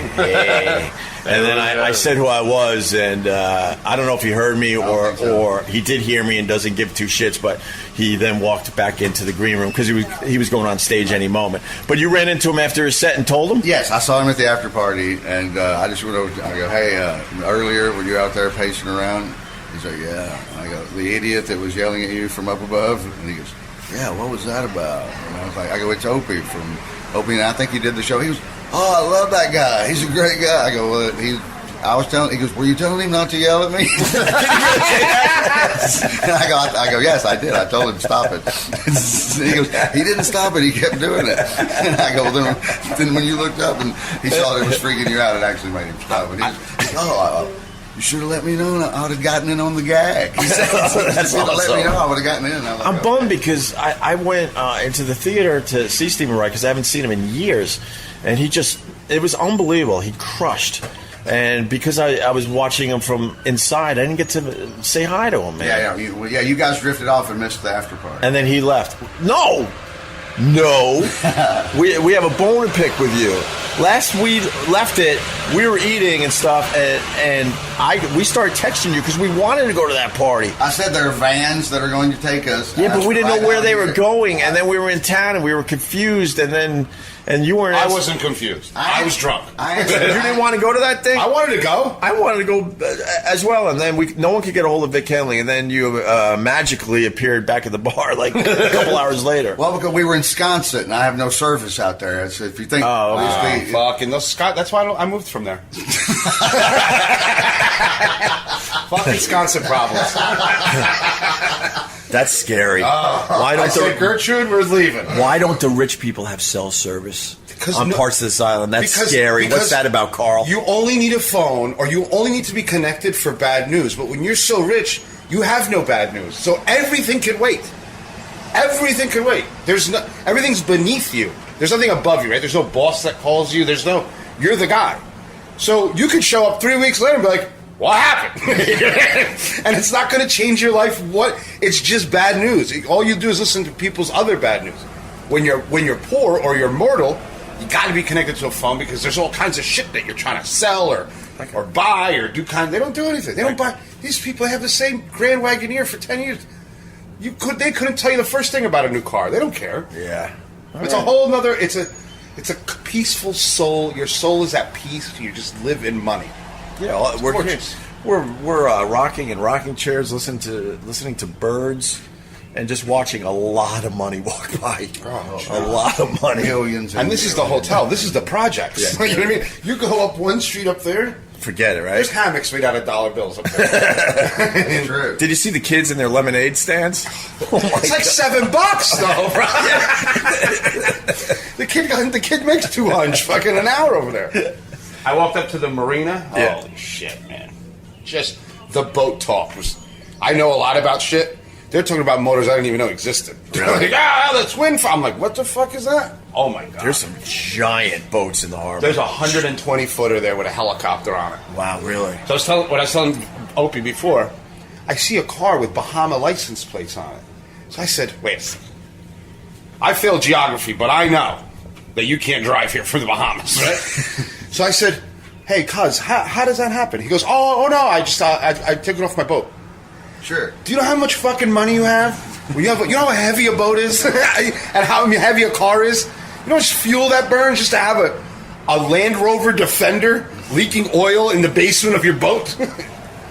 And then I said who I was, and I don't know if he heard me or he did hear me and doesn't give two shits, but he then walked back into the green room because he was going on stage any moment. But you ran into him after his set and told him? Yes, I saw him at the after party, and I just went over. I go, hey, earlier when you were out there pacing around, he's like, yeah. I go, the idiot that was yelling at you from up above, and he goes, yeah, what was that about? And I was like, it's Opie from Opie, and I think he did the show. He was, oh, I love that guy. He's a great guy. I go, well, he goes, were you telling him not to yell at me? And I go, yes, I did. I told him to stop it. He goes, he didn't stop it. He kept doing it. And I go, well, then when you looked up and he saw that it was freaking you out, it actually made him stop. And he goes, you should have let me know. I would have gotten in on the gag. He said, That's awesome. Let me know. I would have gotten in. I'm bummed because I went into the theater to see Stephen Wright because I haven't seen him in years. And it was unbelievable. He crushed. And because I was watching him from inside, I didn't get to say hi to him, man. Yeah, you guys drifted off and missed the after party. And then he left. No! We have a bone to pick with you. Last we left it, we were eating and stuff, and we started texting you because we wanted to go to that party. I said there are vans that are going to take us. Yeah, but we didn't know where they were going, and then we were in town, and we were confused, and you weren't. I wasn't confused. I was drunk. You didn't want to go to that thing? I wanted to go. I wanted to go as well, and then no one could get a hold of Vic Henley, and then you magically appeared back at the bar like a couple hours later. Well, because we were in Wisconsin, and I have no service out there. If you think, fucking that's why I moved from there. Fucking Wisconsin problems. That's scary. Why don't I said, Gertrude, we're leaving. Why don't the rich people have cell service on parts of this island? That's scary. What's that about, Carl? You only need a phone, or you only need to be connected for bad news. But when you're so rich, you have no bad news. So everything can wait. Everything can wait. Everything's beneath you. There's nothing above you, right? There's no boss that calls you. You're the guy. So you could show up 3 weeks later and be like, what happened? And it's not going to change your life. It's just bad news. All you do is listen to people's other bad news. When you're poor or you're mortal, you got to be connected to a phone because there's all kinds of shit that you're trying to sell or buy or do They don't do anything. They don't buy. These people have the same Grand Wagoneer for 10 years. They couldn't tell you the first thing about a new car. They don't care. Yeah. It's a whole nother. It's a peaceful soul. Your soul is at peace. You just live in money. Yeah, we're rocking in rocking chairs, listening to birds, and just watching a lot of money walk by. A lot of money, millions. And this is the hotel. This is the projects. Yeah. You know what I mean? You go up one street up there. Forget it, right? There's hammocks made out of dollar bills up there. True. Did you see the kids in their lemonade stands? It's like $7 though, bro. The kid makes $200 fucking an hour over there. I walked up to the marina. Yeah. Holy shit, man! Just the boat talk was. I know a lot about shit. They're talking about motors I didn't even know existed. Really? Like, the twin. I'm like, what the fuck is that? Oh my god! There's some giant boats in the harbor. There's a 120 footer there with a helicopter on it. Wow, really? So I was telling Opie before, I see a car with Bahama license plates on it. So I said, wait a second. I failed geography, but I know that you can't drive here from the Bahamas, right? So I said, hey, cuz, how does that happen? He goes, oh no, I took it off my boat. Sure. Do you know how much fucking money you have? You know how heavy a boat is? And how heavy a car is? You know how much fuel that burns just to have a Land Rover Defender leaking oil in the basement of your boat?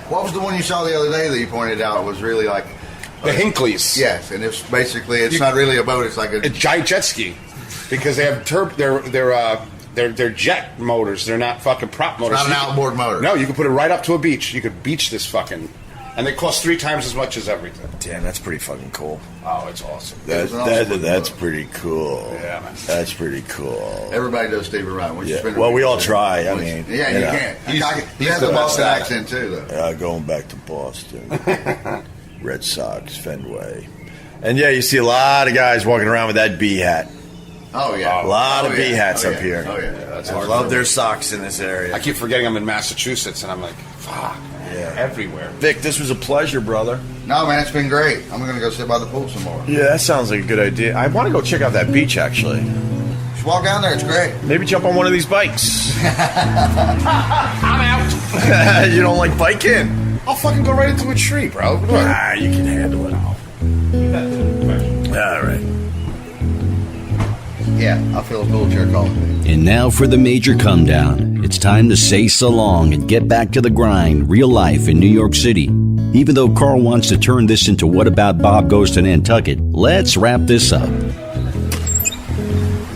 What was the one you saw the other day that you pointed out was really like... The Hinkley's. Yes, and it's not really a boat, it's like a giant jet ski. Because they have they're jet motors. They're not fucking prop motors. It's not an outboard motor. No, you can put it right up to a beach. You could beach this fucking... And they cost 3 times as much as everything. Damn, that's pretty fucking cool. Oh, it's awesome. That's pretty cool. Yeah, man. That's pretty cool. Everybody does Stephen Wright. Well, we all try. I mean, you can't. He has the Boston accent too, though. Going back to Boston, Red Sox, Fenway, and you see a lot of guys walking around with that B hat. Oh yeah, a lot of B hats up here. Oh yeah, I love their socks in this area. I keep forgetting I'm in Massachusetts, and I'm like, fuck. Yeah, everywhere. Vic, this was a pleasure, brother. No, man, it's been great. I'm going to go sit by the pool some more. Yeah, that sounds like a good idea. I want to go check out that beach, actually. Just walk down there. It's great. Maybe jump on one of these bikes. I'm out. You don't like biking? I'll fucking go right into a tree, bro. You can handle it. All right. Yeah, I feel a wheelchair calling me. And now for the major come down. It's time to say so long and get back to the grind, real life in New York City. Even though Carl wants to turn this into What About Bob Goes to Nantucket, let's wrap this up.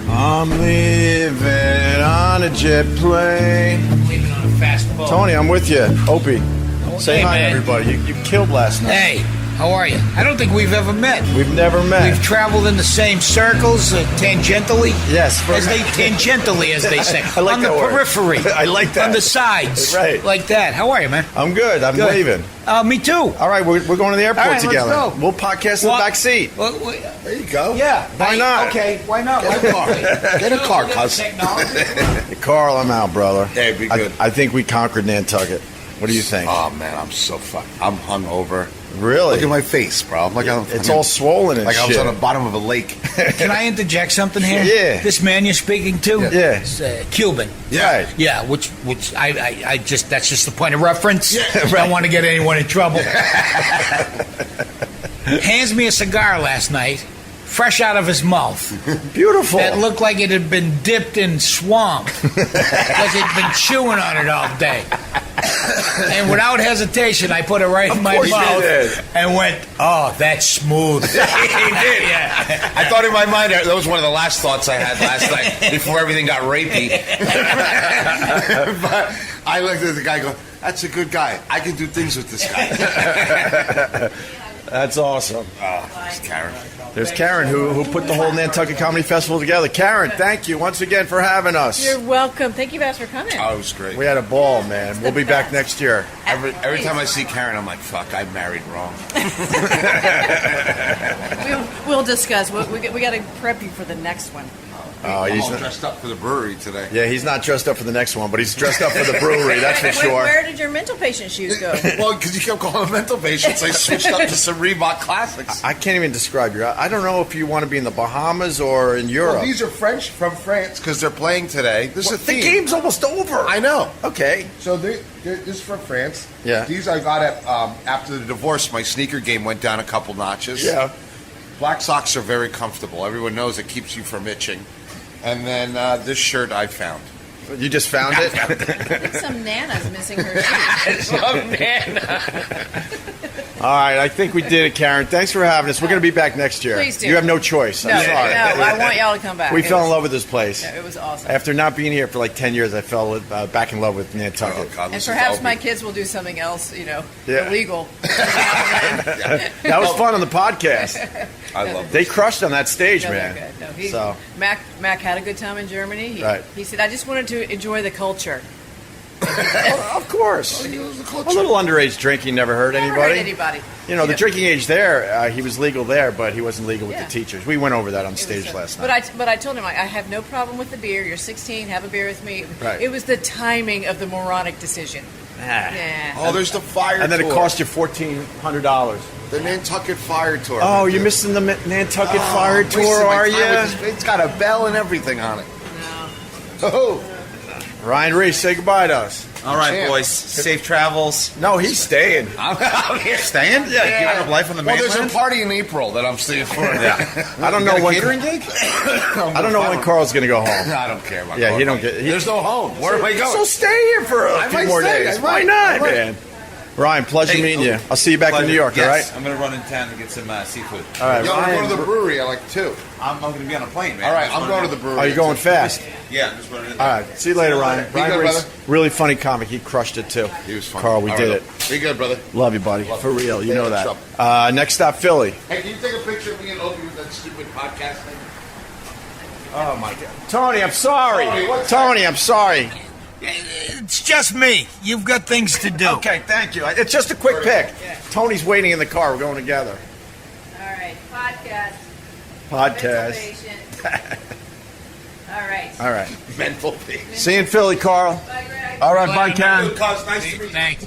I'm leaving on a jet plane. Leaving on a fast boat. Tony, I'm with you. Opie, say hey, hi, man. everybody. You killed last night. Hey, how are you? I don't think we've ever met. We've never met. We've traveled in the same circles, tangentially. Yes. Tangentially, as they say. I like on that the word. periphery. I like that. On the sides. Right. Like that. How are you, man? I'm good. I'm Good. leaving. Me too. All right, we're going to the airport All right, together. let's go. We'll podcast in the back seat. Well, There you go. yeah. Why not? Okay, why not? Get a car. Get a car, cuz. Technology. Carl, I'm out, brother. Hey, be good. I think we conquered Nantucket. What do you think? Oh, man, I'm so fucked. I'm hungover. Really? Look at my face, bro. I'm like, It's all swollen and like shit. I was on the bottom of a lake. Can I interject something here? Yeah. This man you're speaking to? Yeah. Is Cuban. Right. Yeah, which I just, that's just the point of reference. Yeah, I don't want to get anyone in trouble. Hands me a cigar last night, fresh out of his mouth. Beautiful. That looked like it had been dipped in swamp. Like he'd been chewing on it all day. And without hesitation, I put it right in my course you mouth did. and went, "Oh, that's smooth." He did. Yeah. I thought in my mind, that was one of the last thoughts I had last night before everything got rapey. But I looked at the guy and go, that's a good guy. I can do things with this guy. That's awesome. It's Karen. There's Karen, who put the whole Nantucket Comedy Festival together. Karen, thank you once again for having us. You're welcome. Thank you guys for coming. Oh, it was great. We had a ball, man. We'll be back next year. Every time I see Karen, I'm like, fuck, I married wrong. We'll discuss. We got to prep you for the next one. Oh, I'm he's all not, dressed up for the brewery today. yeah, he's not dressed up for the next one, but he's dressed up for the brewery, that's for Where, sure. where did your mental patient shoes go? Well, because you kept calling them mental patients, I switched up to some Reebok Classics. I can't even describe you. I don't know if you want to be in the Bahamas or in Europe. Well, these are French from France because they're playing today. This is a the theme. game's almost over. I know. Okay. So this is from France. Yeah. These I got at after the divorce. My sneaker game went down a couple notches. Yeah. Black socks are very comfortable. Everyone knows it keeps you from itching. And then this shirt I found. You just found it? I think some Nana's missing her shoes. All right, I think we did it, Karen. Thanks for having us. We're going to be back next year. Please do. You have no choice. No, I'm sorry. I want y'all to come back. We fell in love with this place. No, it was awesome. After not being here for like 10 years, I fell back in love with Nantucket. Oh, God, And this is perhaps Opie. my kids will do something else, Yeah. illegal. That was fun on the podcast. I love They this. crushed on that stage, No, man. they're good. No, So. Mac had a good time in Germany. Right. He said, I just wanted to enjoy the culture. Of course. A little underage drinking never hurt Never anybody. hurt anybody. You know, the drinking age there, he was legal there, but he wasn't legal with Yeah. the teachers. We went over that on It was stage so- last night. But I told him, I have no problem with the beer. You're 16, have a beer with me. Right. It was the timing of the moronic decision. Ah. Yeah. Oh, there's the fire And then tour. it cost you $1,400. The Nantucket Fire Tour. Oh, you're missing the Nantucket Fire wasting Tour, my are time you? with this- It's got a bell and everything on it. No. Oh, Ryan Reese, say goodbye to us. All right, Champ. boys. Safe travels. No, he's staying. I'm here. Staying? Yeah. Giving up life on the well, mainland? there's a party in April that I'm staying for. I don't know when. catering gig? I don't know when Carl's going to go home. I don't care about Yeah, going he don't home. get- There's no home. Where am I going? So stay here for a few might more stay. days. I Why might. not, I might. man? Ryan, pleasure Hey, meeting you. I'll see you back in New York, yes, all right? I'm going to run in town and get some seafood. All right, Yo, we're Ryan. going to the brewery. I like two. I'm going to be on a plane, man. All right, Just I'm running going in. to the brewery. Are you going fast? Yeah, I'm just running in. All right. See you later, Ryan. Be Ryan good, Reese, brother. really funny comic. He crushed it, too. He was fun. Carl, we All did right, it. Be good, brother. Love you, buddy. For real. You know What's that. up? Next stop, Philly. Hey, can you take a picture of me and Opie with that stupid podcast thing? Oh, my God. Tony, I'm sorry. Tony, what's Tony, I'm sorry. It's just me. You've got things to do. Okay, thank you. It's just a quick pic. Tony's waiting in the car. We're going together. All right. Podcast. Podcast. All right. All right. Mental thing. See you in Philly, Carl. Bye, Greg. All right, bye, Karen. Cuz, nice to meet you. Thanks.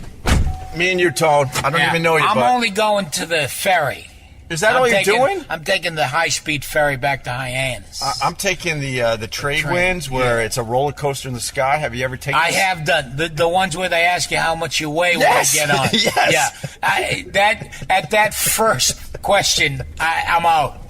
Me and you, Tone. I don't even know you, I'm but only going to the ferry. is that all you're doing? I'm taking the high-speed ferry back to Hyannis. I'm taking the trade winds where it's a roller coaster in the sky. Have you ever taken? I this? have done the ones where they ask you how much you weigh Yes! when you get on. Yes! Yeah, at that first question, I'm out.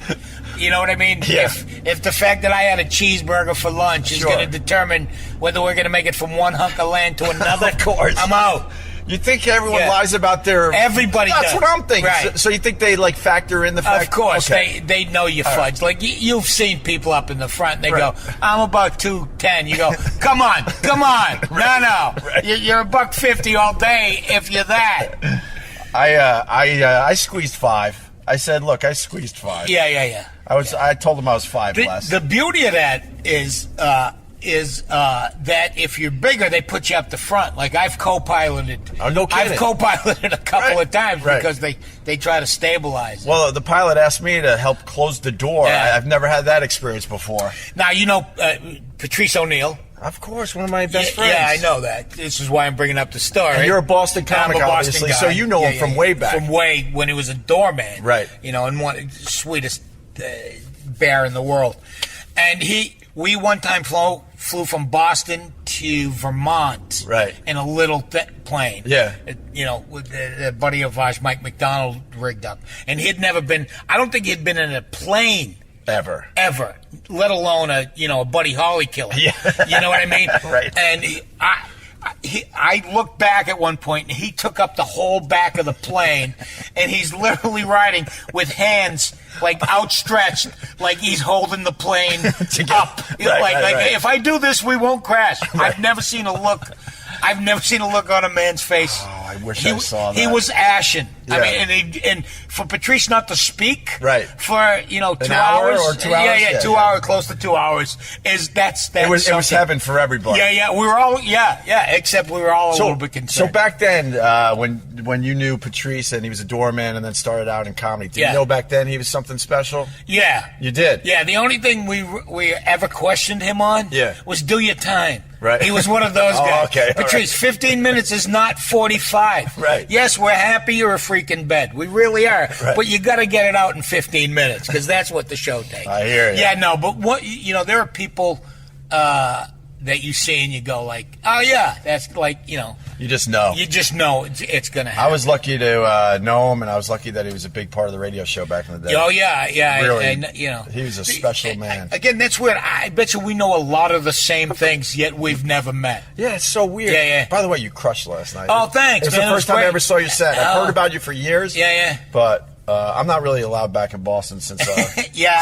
You know what I mean? Yeah. If the fact that I had a cheeseburger for lunch is Sure. going to determine whether we're going to make it from one hunk of land to another, Of course. I'm out. You think everyone Yeah. lies about their? Everybody That's does. what I'm thinking. Right. So you think they like factor in the fact? Of course, Okay. they know you All fudge. Like you've seen people up in the front. They Right. go, "I'm about 210." You go, "Come on, no. Right. You're $1.50 all day if you're that." I squeezed 5. I said, look, I squeezed 5. Yeah. I told them I was 5 The, less. the beauty of that is that if you're bigger, they put you up the front. Like I've co-piloted. Oh, no kidding. I've co-piloted a couple Right. of times Right. because they try to stabilize. Well, the pilot asked me to help close the door. Yeah. I've never had that experience before. Now you know Patrice O'Neill. Of course, one of my best friends. Yeah, I know that. This is why I'm bringing up the story. And you're a Boston comic, I'm a Boston obviously, guy. so you know him from way back. From way when he was a doorman. Right. You know, and one sweetest bear in the world. And we one time flew from Boston to Vermont. Right. In a little plane. Yeah. You know, with a buddy of ours, Mike McDonald, rigged up. And he'd never been, I don't think he'd been in a plane. Ever. Let alone a Buddy Holly killer. Yeah. You know what I mean? Right. And I looked back at one point, and he took up the whole back of the plane, and he's literally riding with hands like outstretched, like he's holding the plane up. Right. If I do this, we won't crash. I've never seen a look on a man's face I wish I saw that. He was ashen. Yeah. I mean, and for Patrice not to speak, right, for 2 hour hours or 2 hours, yeah, 2 hours, close to 2 hours that's it was heaven for everybody. Yeah, we were all except we were all a little bit concerned. So back then, when you knew Patrice and he was a doorman and then started out in comedy, did you know back then he was something special? Yeah, you did. Yeah, the only thing we ever questioned him on was do your time. Right. He was one of those guys. Okay. Patrice, 15 minutes is not 45. Right. Yes, we're happy you're a freak in bed. We really are. Right. But you got to get it out in 15 minutes because that's what the show takes. I hear you. Yeah, no, but there are people that you see and you go like, oh yeah, that's like, You just know. You just know it's going to happen. I was lucky to know him, and I was lucky that he was a big part of the radio show back in the day. Oh yeah. Really, and, he was a special man. Again, that's weird. I bet you we know a lot of the same things, yet we've never met. Yeah, it's so weird. Yeah. By the way, you crushed last night. Oh, thanks, It was man. the first time I ever saw your set. I've heard about you for years. Yeah. But I'm not really allowed back in Boston since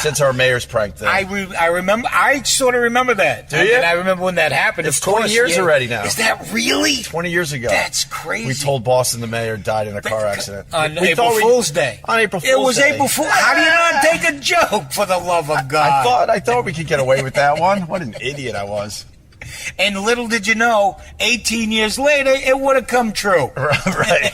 since our mayor's prank thing. I remember. I sort of remember that. Do you? And I remember when that happened. It's of course, 20 years already now. Is that really? 20 years ago. That's crazy. We told Boston the mayor died in a car accident. On April Fool's Day. On April Fool's Day. It was April Fool's. How do you not take a joke, for the love of God? I thought we could get away with that one. What an idiot I was. And little did you know, 18 years later, it would have come true. Right.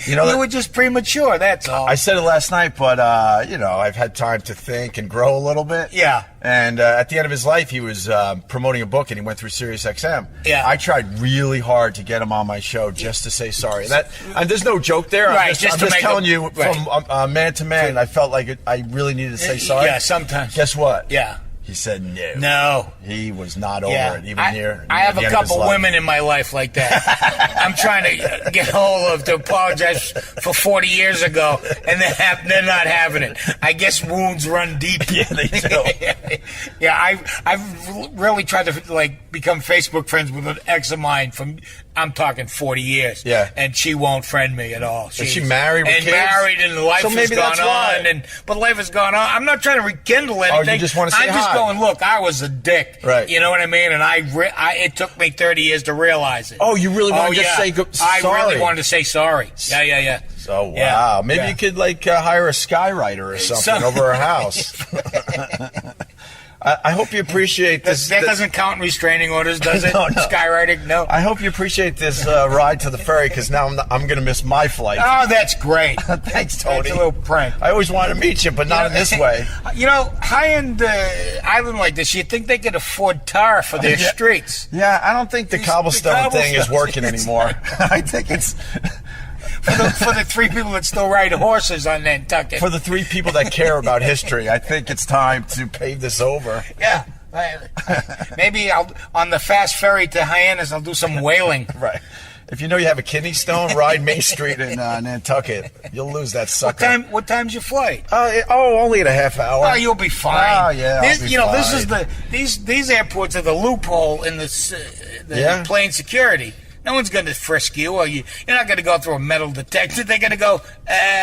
You were just premature, that's all. I said it last night, but, I've had time to think and grow a little bit. Yeah. And at the end of his life, he was promoting a book, and he went through Sirius XM. Yeah. I tried really hard to get him on my show just to say sorry. And there's no joke there. Right, I'm just telling you, from man to man, I felt like I really needed to say sorry. Yeah, sometimes. Guess what? Yeah. He said no. No. He was not over it, even here. I have a couple women in my life like that. I'm trying to get hold of to apologize for 40 years ago, and they're not having it. I guess wounds run deep. Yeah, they do. Yeah, I've really tried to become Facebook friends with an ex of mine from, I'm talking 40 years. Yeah. And she won't friend me at all. Is she married with and kids? Married, and life So has maybe gone that's why. on. But life has gone on. I'm not trying to rekindle anything. Oh, you just want to say I'm just hi. going, look, I was a dick. Right. You know what I mean? And it took me 30 years to realize it. Oh, you really want to just say sorry? I really wanted to say sorry. Yeah. Oh, wow. Yeah. Maybe you could, hire a skywriter or something over her house. I hope you appreciate this. That doesn't count in restraining orders, does it? No. Skywriting? No. I hope you appreciate this ride to the ferry, because now I'm going to miss my flight. Oh, that's great. Thanks, Tony. It's a little prank. I always wanted to meet you, but not in this way. High-end island like this, you'd think they could afford tar for their streets. Yeah, I don't think the cobblestone thing is working anymore. I think it's... For the three people that still ride horses on Nantucket. For the three people that care about history, I think it's time to pave this over. Yeah. Maybe on the fast ferry to Hyannis, I'll do some whaling. Right. If you know you have a kidney stone, ride Main Street in Nantucket. You'll lose that sucker. What time's your flight? Only in a half hour. Oh, you'll be fine. Oh, yeah, I'll be fine. This is these airports are the loophole in the plane security. No one's going to frisk you, or you're not going to go through a metal detector. They're going to go,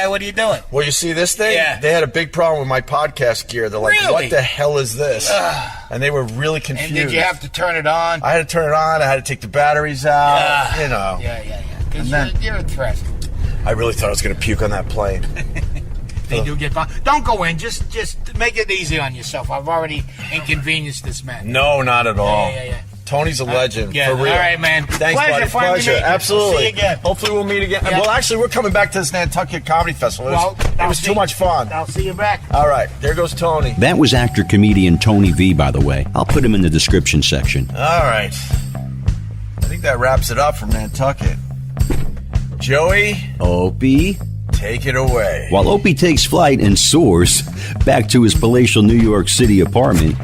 what are you doing? Well, you see this thing? Yeah. They had a big problem with my podcast gear. They're like, Really? what the hell is this? And they were really confused. And did you have to turn it on? I had to turn it on. I had to take the batteries out. Yeah. Because you're a threat. I really thought I was going to puke on that plane. They do get fun. Don't go in. Just make it easy on yourself. I've already inconvenienced this man. No, not at all. Yeah. Tony's a legend, yeah, for real. All right, man. Thanks, Pleasure, buddy. Pleasure. Absolutely. See you again. Hopefully we'll meet again. Yeah. Well, actually, we're coming back to this Nantucket Comedy Festival. It was too much fun. I'll see you back. All right. There goes Tony. That was actor-comedian Tony V, by the way. I'll put him in the description section. All right. I think that wraps it up from Nantucket. Joey. Opie. Take it away. While Opie takes flight and soars back to his palatial New York City apartment.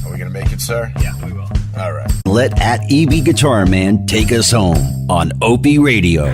Are we going to make it, sir? Yeah, we will. All right. Let @EB Guitar Man take us home on Opie Radio.